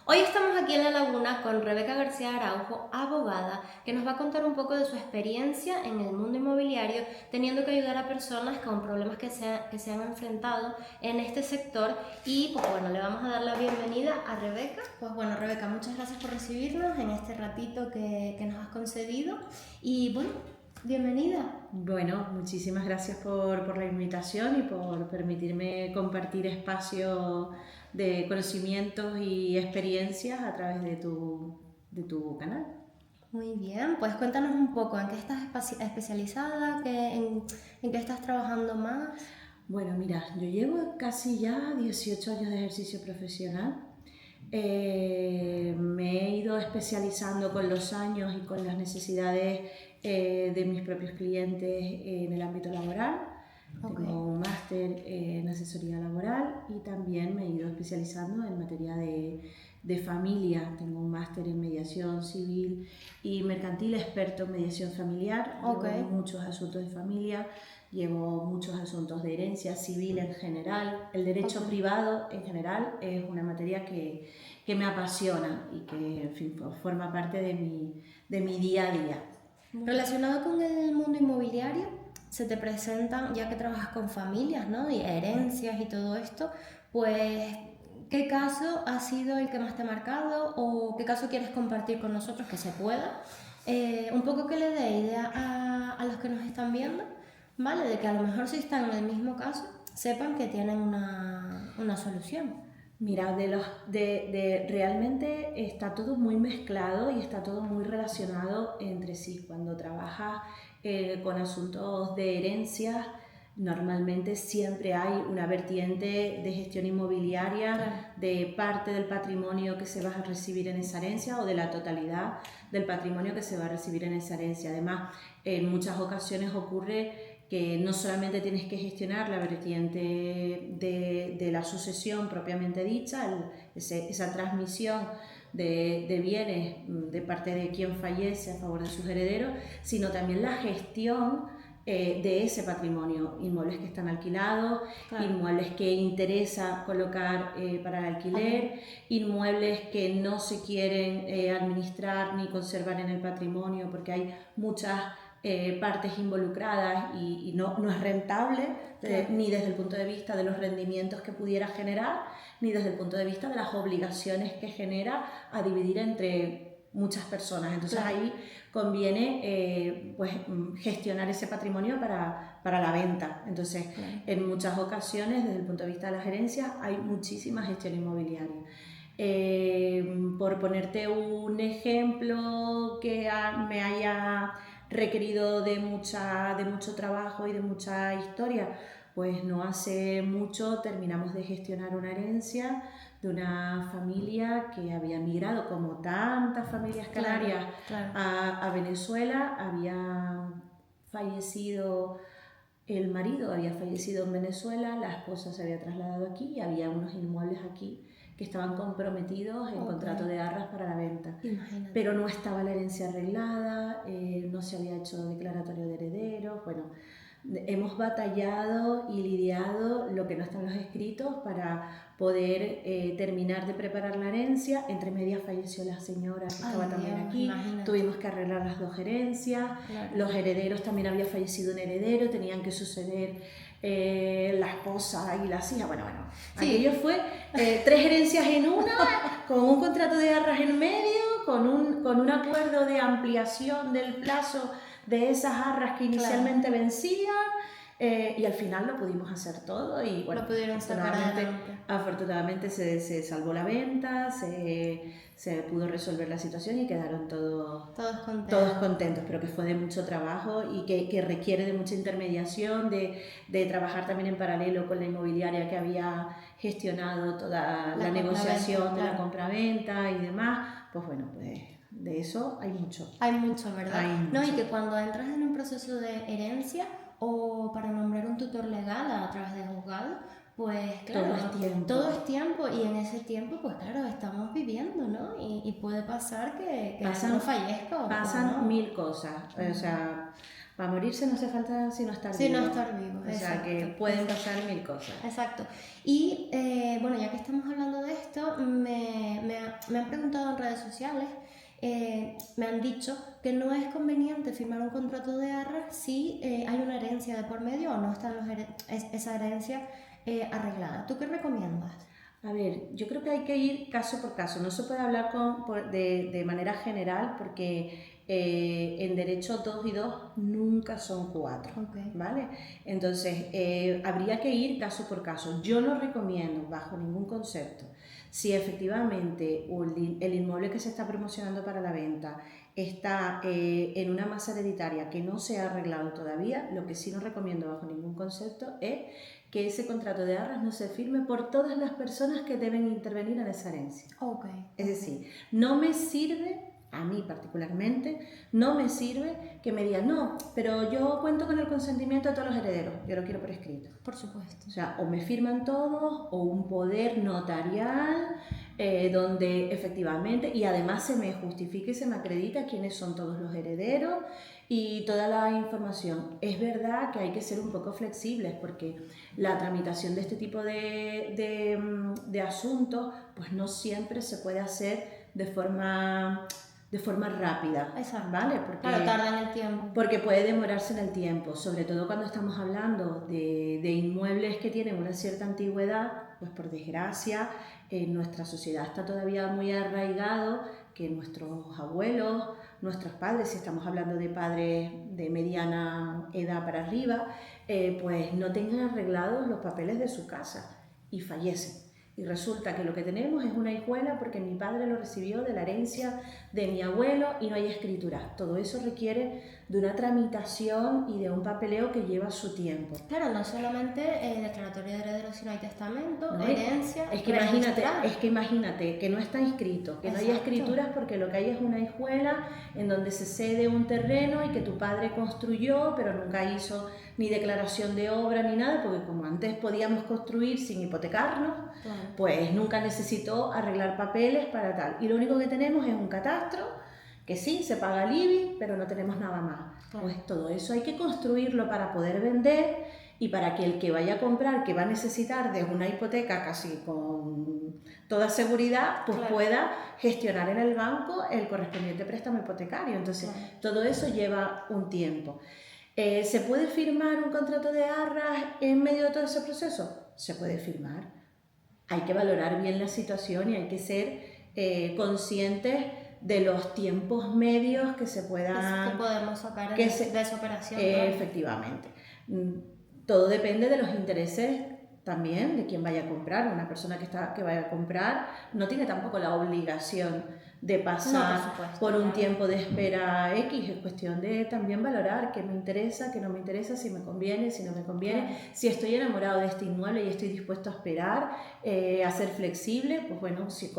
Hoy estamos aquí en La Laguna con Rebeca García Araujo, abogada, que nos va a contar un poco de su experiencia en el mundo inmobiliario, teniendo que ayudar a personas con problemas que se han enfrentado en este sector. Y pues bueno, le vamos a dar la bienvenida a Rebeca. Pues bueno, Rebeca, muchas gracias por recibirnos en este ratito que nos has concedido. Y bueno, bienvenida. Bueno, muchísimas gracias por la invitación y por permitirme compartir espacio de conocimientos y experiencias a través de tu canal. Muy bien, pues cuéntanos un poco en qué estás especializada, en qué estás trabajando más. Bueno, mira, yo llevo casi ya 18 años de ejercicio profesional. Me he ido especializando con los años y con las necesidades de mis propios clientes en el ámbito laboral. Okay. Tengo un máster en asesoría laboral y también me he ido especializando en materia de familia. Tengo un máster en mediación civil y mercantil, experto en mediación familiar. Okay. Llevo muchos asuntos de familia, llevo muchos asuntos de herencia civil en general. El derecho privado en general es una materia que me apasiona y que, en fin, forma parte de mi día a día. Relacionado con el mundo inmobiliario, se te presentan, ya que trabajas con familias, ¿no? Y herencias y todo esto, pues, ¿qué caso ha sido el que más te ha marcado o qué caso quieres compartir con nosotros que se pueda? Un poco que le dé idea a los que nos están viendo, ¿vale? De que a lo mejor si están en el mismo caso, sepan que tienen una solución. Mira, realmente está todo muy mezclado y está todo muy relacionado entre sí. Cuando trabajas con asuntos de herencias, normalmente siempre hay una vertiente de gestión inmobiliaria, Claro, de parte del patrimonio que se va a recibir en esa herencia o de la totalidad del patrimonio que se va a recibir en esa herencia. Además, en muchas ocasiones ocurre que no solamente tienes que gestionar la vertiente de la sucesión propiamente dicha, esa transmisión de bienes de parte de quien fallece a favor de sus herederos, sino también la gestión de ese patrimonio, inmuebles que están alquilados, claro, inmuebles que interesa colocar para el alquiler, inmuebles que no se quieren administrar ni conservar en el patrimonio porque hay muchas partes involucradas y no es rentable, claro, ni desde el punto de vista de los rendimientos que pudiera generar, ni desde el punto de vista de las obligaciones que genera a dividir entre muchas personas. Entonces claro, ahí conviene pues, gestionar ese patrimonio para la venta. Entonces, claro, en muchas ocasiones, desde el punto de vista de las gerencias, hay muchísima gestión inmobiliaria. Por ponerte un ejemplo que me haya requerido de mucho trabajo y de mucha historia, pues no hace mucho terminamos de gestionar una herencia de una familia que había migrado, como tantas familias canarias, claro, a Venezuela. Había fallecido el marido, había fallecido en Venezuela, la esposa se había trasladado aquí y había unos inmuebles aquí que estaban comprometidos en contrato de arras para la venta. Imagínate. Pero no estaba la herencia arreglada, no se había hecho declaratorio de herederos. Bueno, hemos batallado y lidiado lo que no está en los escritos para poder terminar de preparar la herencia. Entre medias falleció la señora que estaba también aquí. Imagínate. Tuvimos que arreglar las dos herencias. Claro. Los herederos, también había fallecido un heredero, tenían que suceder la esposa y las hijas. Bueno, sí, aquello fue 3 herencias en una, con un contrato de arras en medio, con un acuerdo de ampliación del plazo de esas arras que inicialmente, claro, vencían, y al final lo pudimos hacer todo y bueno, lo pudieron sacar afortunadamente se salvó la venta, se pudo resolver la situación y quedaron todos contentos, pero que fue de mucho trabajo y que requiere de mucha intermediación, de trabajar también en paralelo con la inmobiliaria que había gestionado toda la negociación de la compraventa y demás. Pues bueno, pues de eso hay mucho. Hay mucho, ¿verdad? Hay mucho. No, y que cuando entras en un proceso de herencia o para nombrar un tutor legal a través de juzgado, pues claro, todo es tiempo y en ese tiempo, pues claro, estamos viviendo, ¿no? Y puede pasar que no fallezca. Pasan, ¿no?, 1000 cosas. O sea, Para morirse no hace falta sino estar vivo. Sino estar vivo, O sea que pueden pasar mil cosas. Exacto. Y bueno, ya que estamos hablando de esto, me han preguntado en redes sociales, me han dicho que no es conveniente firmar un contrato de arras si hay una herencia de por medio o no está esa herencia arreglada. ¿Tú qué recomiendas? A ver, yo creo que hay que ir caso por caso. No se puede hablar de manera general porque en derecho 2 y 2 nunca son 4, Okay. ¿vale? Entonces, habría que ir caso por caso. Yo no recomiendo, bajo ningún concepto, si efectivamente el inmueble que se está promocionando para la venta está en una masa hereditaria que no se ha arreglado todavía, lo que sí no recomiendo bajo ningún concepto es que ese contrato de arras no se firme por todas las personas que deben intervenir en esa herencia. Okay. Es decir, no me sirve, a mí particularmente, no me sirve que me digan, no, pero yo cuento con el consentimiento de todos los herederos, yo lo quiero por escrito. Por supuesto. O sea, o me firman todos, o un poder notarial, donde efectivamente, y además se me justifique y se me acredita quiénes son todos los herederos y toda la información. Es verdad que hay que ser un poco flexibles porque la tramitación de este tipo de asuntos, pues no siempre se puede hacer de forma rápida. Exacto. ¿Vale? Porque, claro, tarda en el tiempo. Porque puede demorarse en el tiempo, sobre todo cuando estamos hablando de inmuebles que tienen una cierta antigüedad, pues por desgracia en nuestra sociedad está todavía muy arraigado que nuestros abuelos, nuestros padres, si estamos hablando de padres de mediana edad para arriba, pues no tengan arreglados los papeles de su casa y fallecen. Y resulta que lo que tenemos es una hijuela porque mi padre lo recibió de la herencia de mi abuelo y no hay escritura. Todo eso requiere de una tramitación y de un papeleo que lleva su tiempo. Claro, no solamente declaratoria de herederos, sino hay testamento, No, herencia. Es que imagínate que no está inscrito, que no haya escrituras porque lo que hay es una hijuela en donde se cede un terreno y que tu padre construyó, pero nunca hizo ni declaración de obra ni nada, porque como antes podíamos construir sin hipotecarnos, Claro. pues nunca necesitó arreglar papeles para tal. Y lo único que tenemos es un catastro, que sí, se paga el IBI, pero no tenemos nada más. Claro. Pues todo eso hay que construirlo para poder vender y para que el que vaya a comprar, que va a necesitar de una hipoteca casi con toda seguridad, pues Claro. pueda gestionar en el banco el correspondiente préstamo hipotecario. Entonces, Claro. todo eso lleva un tiempo. ¿Se puede firmar un contrato de arras en medio de todo ese proceso? Se puede firmar. Hay que valorar bien la situación y hay que ser conscientes de los tiempos medios que se puedan... que podemos sacar de esa operación. Claro. Efectivamente. Todo depende de los intereses también de quien vaya a comprar. Una persona que vaya a comprar no tiene tampoco la obligación de pasar por un tiempo de espera X. Es cuestión de también valorar qué me interesa, qué no me interesa, si me conviene, si no me conviene, Claro. si estoy enamorado de este inmueble y estoy dispuesto a esperar, a ser flexible. Pues bueno, si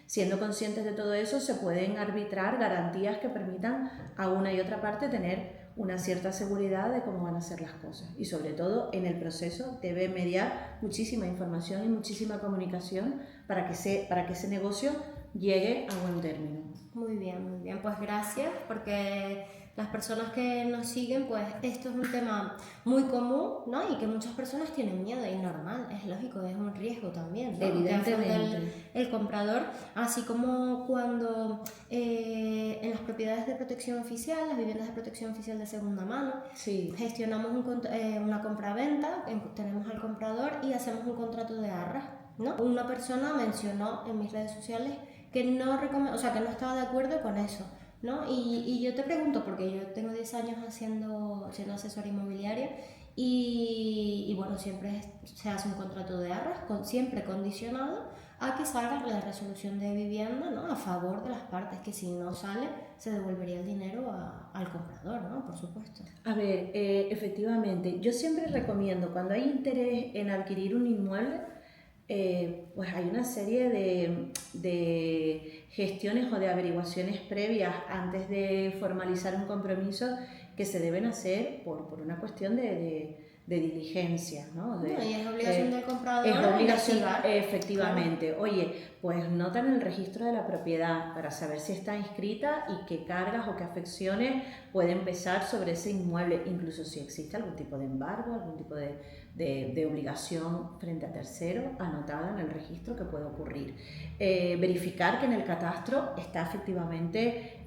siendo conscientes de todo eso se pueden arbitrar garantías que permitan a una y otra parte tener una cierta seguridad de cómo van a ser las cosas. Y sobre todo en el proceso debe mediar muchísima información y muchísima comunicación para que ese negocio llegue a buen término. Muy bien, pues gracias, porque las personas que nos siguen, pues esto es un tema muy común, ¿no? Y que muchas personas tienen miedo, y es normal, es lógico, es un riesgo también, ¿no? Evidentemente. El comprador, así como cuando en las propiedades de protección oficial, las viviendas de protección oficial de segunda mano, sí, gestionamos una compra-venta, tenemos al comprador y hacemos un contrato de arras, ¿no? Una persona mencionó en mis redes sociales que no estaba de acuerdo con eso, ¿no? Y yo te pregunto, porque yo tengo 10 años siendo asesora inmobiliaria y bueno, siempre se hace un contrato de arras, siempre condicionado a que salga la resolución de vivienda, ¿no? A favor de las partes, que si no sale se devolvería el dinero al comprador, ¿no? Por supuesto. A ver, efectivamente, yo siempre recomiendo cuando hay interés en adquirir un inmueble, pues hay una serie de gestiones o de averiguaciones previas antes de formalizar un compromiso que se deben hacer por una cuestión de de diligencia, ¿no? No, y es obligación del comprador es obligación, investigar. efectivamente. Claro. Oye, pues nota en el registro de la propiedad para saber si está inscrita y qué cargas o qué afecciones pueden pesar sobre ese inmueble, incluso si existe algún tipo de embargo, algún tipo de obligación frente a terceros anotada en el registro que puede ocurrir. Verificar que en el catastro está efectivamente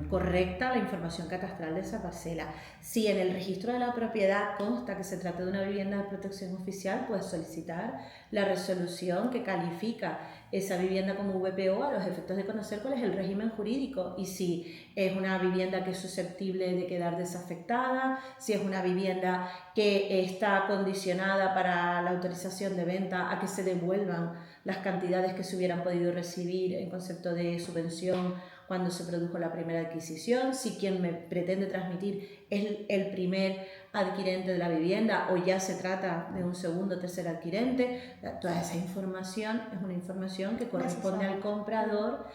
correcta la información catastral de esa parcela. Si en el registro de la propiedad consta que se trata de una vivienda de protección oficial, puedes solicitar la resolución que califica esa vivienda como VPO a los efectos de conocer cuál es el régimen jurídico y si es una vivienda que es susceptible de quedar desafectada, si es una vivienda que está condicionada para la autorización de venta a que se devuelvan las cantidades que se hubieran podido recibir en concepto de subvención cuando se produjo la primera adquisición, si quien me pretende transmitir es el primer adquirente de la vivienda o ya se trata de un segundo o tercer adquirente. Toda esa información es una información que corresponde al comprador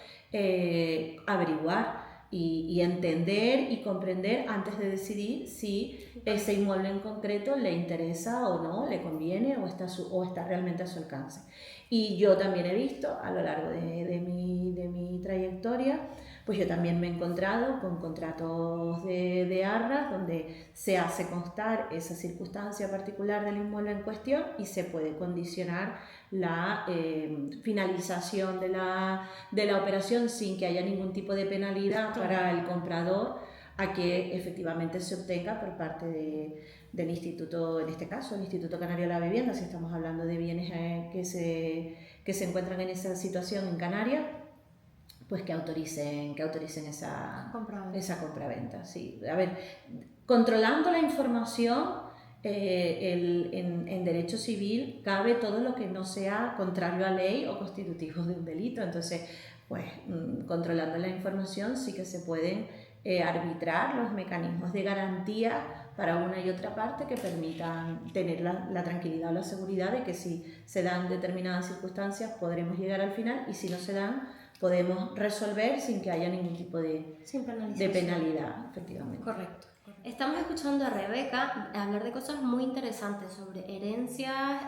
averiguar y entender y comprender antes de decidir si ese inmueble en concreto le interesa o no, le conviene o está realmente a su alcance. Y yo también he visto a lo largo de mi trayectoria, pues yo también me he encontrado con contratos de arras donde se hace constar esa circunstancia particular del inmueble en cuestión y se puede condicionar la finalización de la operación sin que haya ningún tipo de penalidad para el comprador a que efectivamente se obtenga por parte del instituto, en este caso el Instituto Canario de la Vivienda, si estamos hablando de bienes que se encuentran en esa situación en Canarias, pues que autoricen esa compraventa. Sí. A ver, controlando la información, en derecho civil cabe todo lo que no sea contrario a ley o constitutivo de un delito. Entonces, pues controlando la información sí que se pueden arbitrar los mecanismos de garantía para una y otra parte que permitan tener la tranquilidad o la seguridad de que si se dan determinadas circunstancias podremos llegar al final y si no se dan podemos resolver sin que haya ningún tipo de penalidad, efectivamente. Correcto. Estamos escuchando a Rebeca hablar de cosas muy interesantes sobre herencias,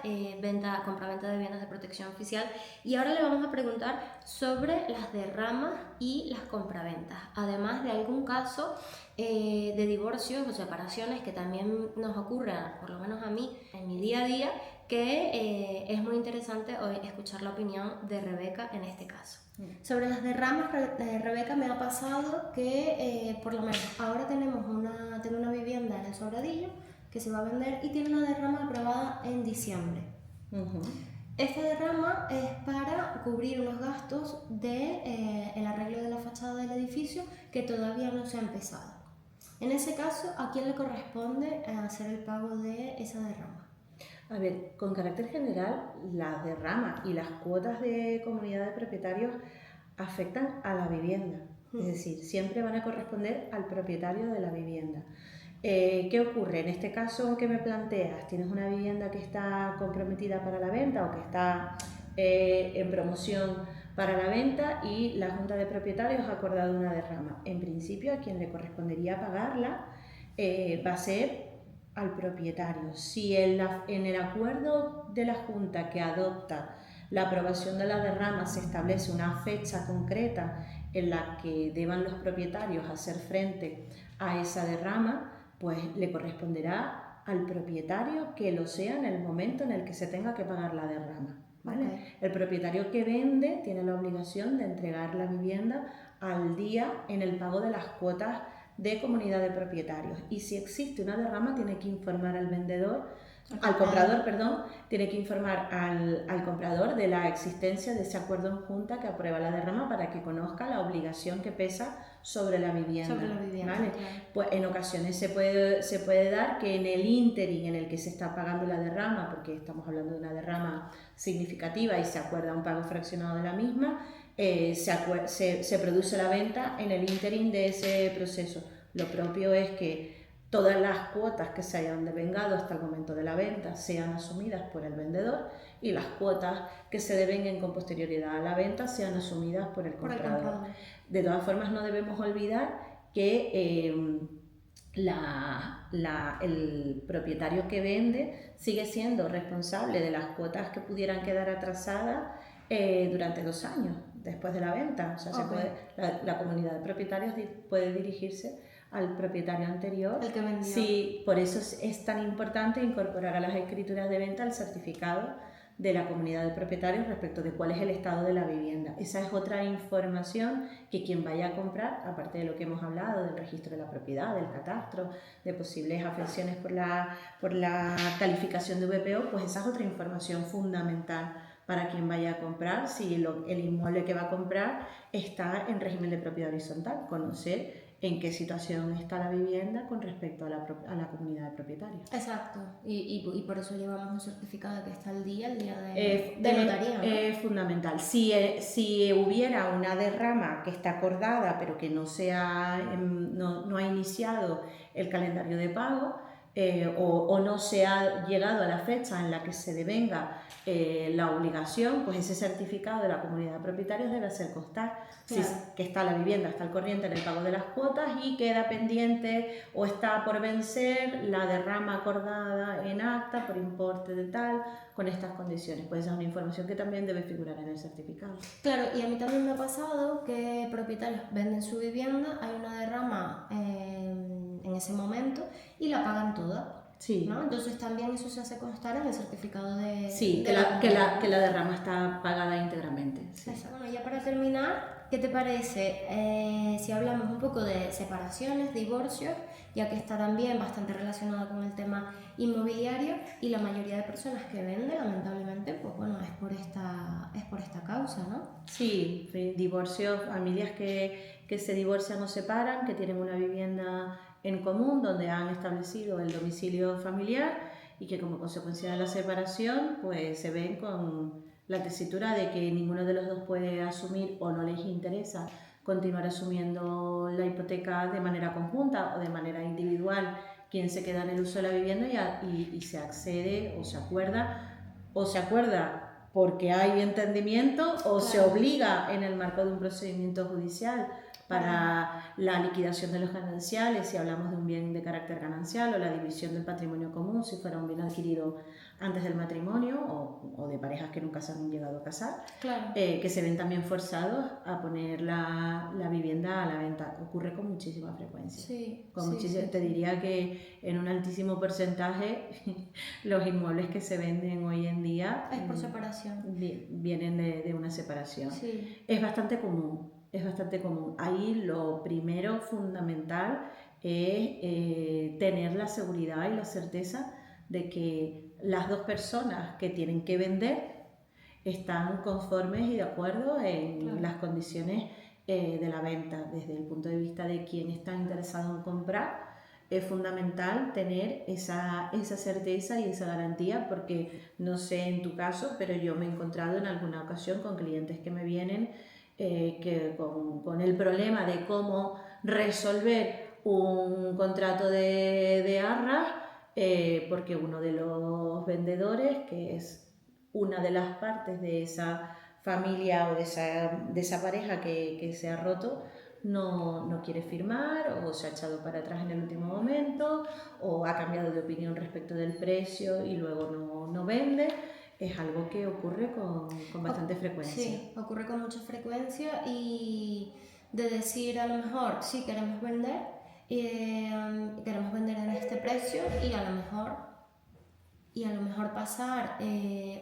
compraventa de bienes de protección oficial y ahora le vamos a preguntar sobre las derramas y las compraventas, además de algún caso de divorcios o separaciones que también nos ocurren, por lo menos a mí, en mi día a día, que es muy interesante hoy escuchar la opinión de Rebeca en este caso. Sobre las derramas, Rebeca, me ha pasado que por lo menos ahora tengo una vivienda en el Sobradillo que se va a vender y tiene una derrama aprobada en diciembre. Esta derrama es para cubrir unos gastos el arreglo de la fachada del edificio que todavía no se ha empezado. En ese caso, ¿a quién le corresponde hacer el pago de esa derrama? A ver, con carácter general, las derramas y las cuotas de comunidad de propietarios afectan a la vivienda. Es decir, siempre van a corresponder al propietario de la vivienda. ¿Qué ocurre? En este caso que me planteas, tienes una vivienda que está comprometida para la venta o que está en promoción para la venta y la Junta de Propietarios ha acordado una derrama. En principio, a quien le correspondería pagarla va a ser al propietario. Si en el acuerdo de la Junta que adopta la aprobación de la derrama se establece una fecha concreta en la que deban los propietarios hacer frente a esa derrama, pues le corresponderá al propietario que lo sea en el momento en el que se tenga que pagar la derrama. ¿Vale? Okay. El propietario que vende tiene la obligación de entregar la vivienda al día en el pago de las cuotas de comunidad de propietarios y si existe una derrama tiene que informar al comprador, tiene que informar al comprador de la existencia de ese acuerdo en junta que aprueba la derrama para que conozca la obligación que pesa sobre la vivienda. ¿Vale? Claro. Pues en ocasiones se puede dar que en el ínterin en el que se está pagando la derrama, porque estamos hablando de una derrama significativa y se acuerda un pago fraccionado de la misma, se produce la venta en el ínterin de ese proceso. Lo propio es que todas las cuotas que se hayan devengado hasta el momento de la venta sean asumidas por el vendedor y las cuotas que se devenguen con posterioridad a la venta sean asumidas por el comprador. De todas formas, no debemos olvidar que el propietario que vende sigue siendo responsable de las cuotas que pudieran quedar atrasadas durante 2 años después de la venta. O sea, la comunidad de propietarios puede dirigirse al propietario anterior. El que vendió. Sí, por eso es tan importante incorporar a las escrituras de venta el certificado de la comunidad de propietarios respecto de cuál es el estado de la vivienda. Esa es otra información que quien vaya a comprar, aparte de lo que hemos hablado del registro de la propiedad, del catastro, de posibles afecciones por la calificación de VPO, pues esa es otra información fundamental para quien vaya a comprar, si el inmueble que va a comprar está en régimen de propiedad horizontal, conocer en qué situación está la vivienda con respecto a la comunidad de propietarios. Exacto, y por eso llevamos un certificado de que está al día, de notaría, ¿no? Es fundamental. Si hubiera una derrama que está acordada pero que no ha iniciado el calendario de pago, o no se ha llegado a la fecha en la que se devenga la obligación, pues ese certificado de la comunidad de propietarios debe hacer constar que está la vivienda, está al corriente en el pago de las cuotas y queda pendiente o está por vencer la derrama acordada en acta por importe de tal, con estas condiciones. Pues esa es una información que también debe figurar en el certificado. Claro, y a mí también me ha pasado que propietarios venden su vivienda, hay una derrama en ese momento y la pagan toda. Sí. ¿No? Entonces también eso se hace constar en el certificado de... Sí, de que la derrama está pagada íntegramente. Sí. Bueno, ya para terminar, ¿qué te parece si hablamos un poco de separaciones, divorcios, ya que está también bastante relacionado con el tema inmobiliario y la mayoría de personas que venden, lamentablemente, pues bueno, es por esta causa, ¿no? Sí, divorcios, familias que se divorcian o separan, que tienen una vivienda en común donde han establecido el domicilio familiar y que como consecuencia de la separación pues se ven con la tesitura de que ninguno de los dos puede asumir o no les interesa continuar asumiendo la hipoteca de manera conjunta o de manera individual quien se queda en el uso de la vivienda y se accede o se acuerda porque hay entendimiento o se obliga en el marco de un procedimiento judicial para la liquidación de los gananciales, si hablamos de un bien de carácter ganancial, o la división del patrimonio común, si fuera un bien adquirido antes del matrimonio, o de parejas que nunca se han llegado a casar, que se ven también forzados a poner la vivienda a la venta. Ocurre con muchísima frecuencia. Sí, Te diría que en un altísimo porcentaje los inmuebles que se venden hoy en día es por separación. Vienen de una separación. Sí. Es bastante común. Ahí lo primero fundamental es tener la seguridad y la certeza de que las dos personas que tienen que vender están conformes y de acuerdo en las condiciones de la venta. Desde el punto de vista de quien está interesado en comprar, es fundamental tener esa certeza y esa garantía, porque no sé en tu caso, pero yo me he encontrado en alguna ocasión con clientes que me vienen que con el problema de cómo resolver un contrato de arras, porque uno de los vendedores, que es una de las partes de esa familia o de esa pareja que se ha roto, no quiere firmar o se ha echado para atrás en el último momento o ha cambiado de opinión respecto del precio y luego no vende. Es algo que ocurre con bastante frecuencia. Sí, ocurre con mucha frecuencia y de decir a lo mejor sí queremos vender en este precio y a lo mejor pasar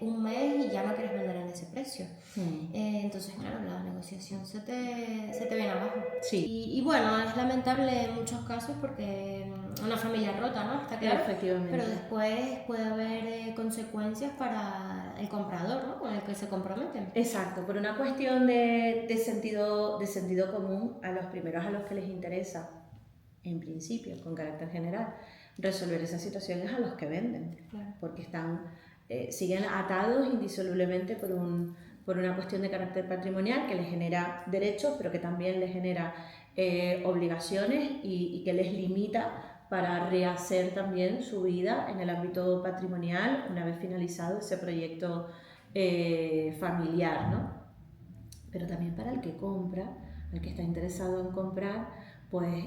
un mes y ya no quieres vender en ese precio. Entonces, claro, la negociación se te viene abajo. Sí. Y bueno, es lamentable en muchos casos porque una familia rota, ¿no? Está claro. Efectivamente. Pero después puede haber consecuencias para el comprador, ¿no? Con el que se comprometen. Exacto, por una cuestión de sentido común, a los primeros a los que les interesa, en principio, con carácter general, resolver esas situaciones a los que venden, claro. Porque siguen atados indisolublemente por una cuestión de carácter patrimonial que les genera derechos, pero que también les genera obligaciones y que les limita para rehacer también su vida en el ámbito patrimonial una vez finalizado ese proyecto familiar, ¿no? Pero también para el que compra, el que está interesado en comprar, pues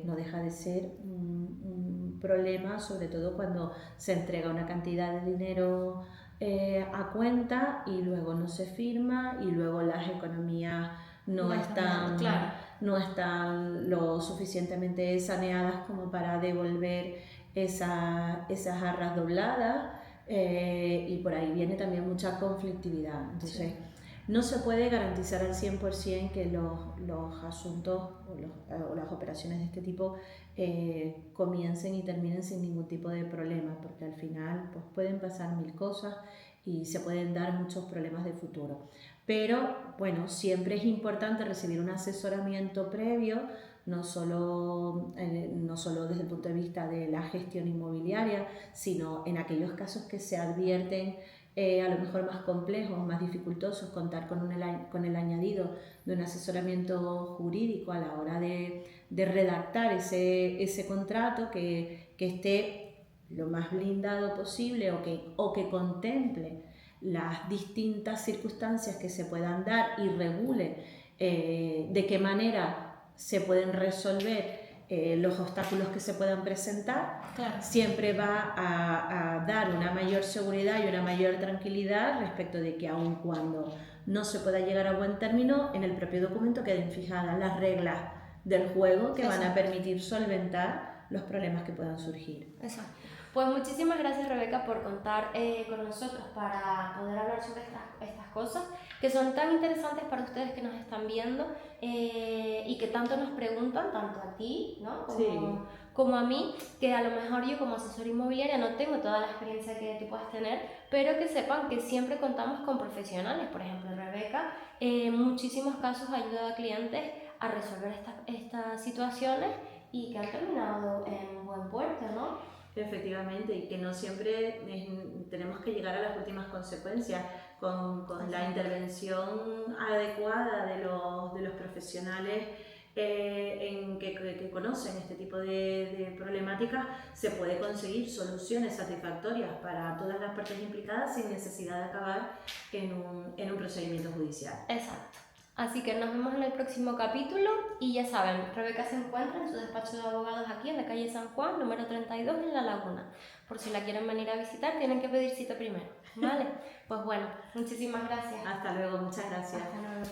no deja de ser un problema, sobre todo cuando se entrega una cantidad de dinero a cuenta y luego no se firma y luego las economías no están, claro. no están lo suficientemente saneadas como para devolver esas arras dobladas, y por ahí viene también mucha conflictividad. Entonces, Sí. no se puede garantizar al 100% que los asuntos o las operaciones de este tipo comiencen y terminen sin ningún tipo de problema, porque al final pues, pueden pasar mil cosas y se pueden dar muchos problemas de futuro. Pero bueno, siempre es importante recibir un asesoramiento previo, no solo desde el punto de vista de la gestión inmobiliaria, sino en aquellos casos que se advierten a lo mejor más complejos, más dificultosos, contar con el añadido de un asesoramiento jurídico a la hora de redactar ese contrato que esté lo más blindado posible o que contemple las distintas circunstancias que se puedan dar y regule de qué manera se pueden resolver los obstáculos que se puedan presentar, claro. Siempre va a dar una mayor seguridad y una mayor tranquilidad respecto de que aun cuando no se pueda llegar a buen término, en el propio documento queden fijadas las reglas del juego que Exacto. van a permitir solventar los problemas que puedan surgir. Exacto. Pues muchísimas gracias, Rebeca, por contar con nosotros para poder hablar sobre estas cosas que son tan interesantes para ustedes que nos están viendo y que tanto nos preguntan, tanto a ti, ¿no? como a mí, que a lo mejor yo como asesora inmobiliaria no tengo toda la experiencia que tú puedas tener, pero que sepan que siempre contamos con profesionales. Por ejemplo, Rebeca en muchísimos casos ha ayudado a clientes a resolver estas situaciones y que han terminado en buen puerto, ¿no? Efectivamente, y que no siempre tenemos que llegar a las últimas consecuencias con la intervención adecuada de los profesionales que conocen este tipo de problemáticas, se puede conseguir soluciones satisfactorias para todas las partes implicadas sin necesidad de acabar en un procedimiento judicial. Exacto. Así que nos vemos en el próximo capítulo y ya saben, Rebeca se encuentra en su despacho de abogados aquí en la calle San Juan, número 32 en La Laguna. Por si la quieren venir a visitar, tienen que pedir cita primero, ¿vale? Pues bueno, muchísimas gracias. Hasta luego, muchas gracias. Hasta luego.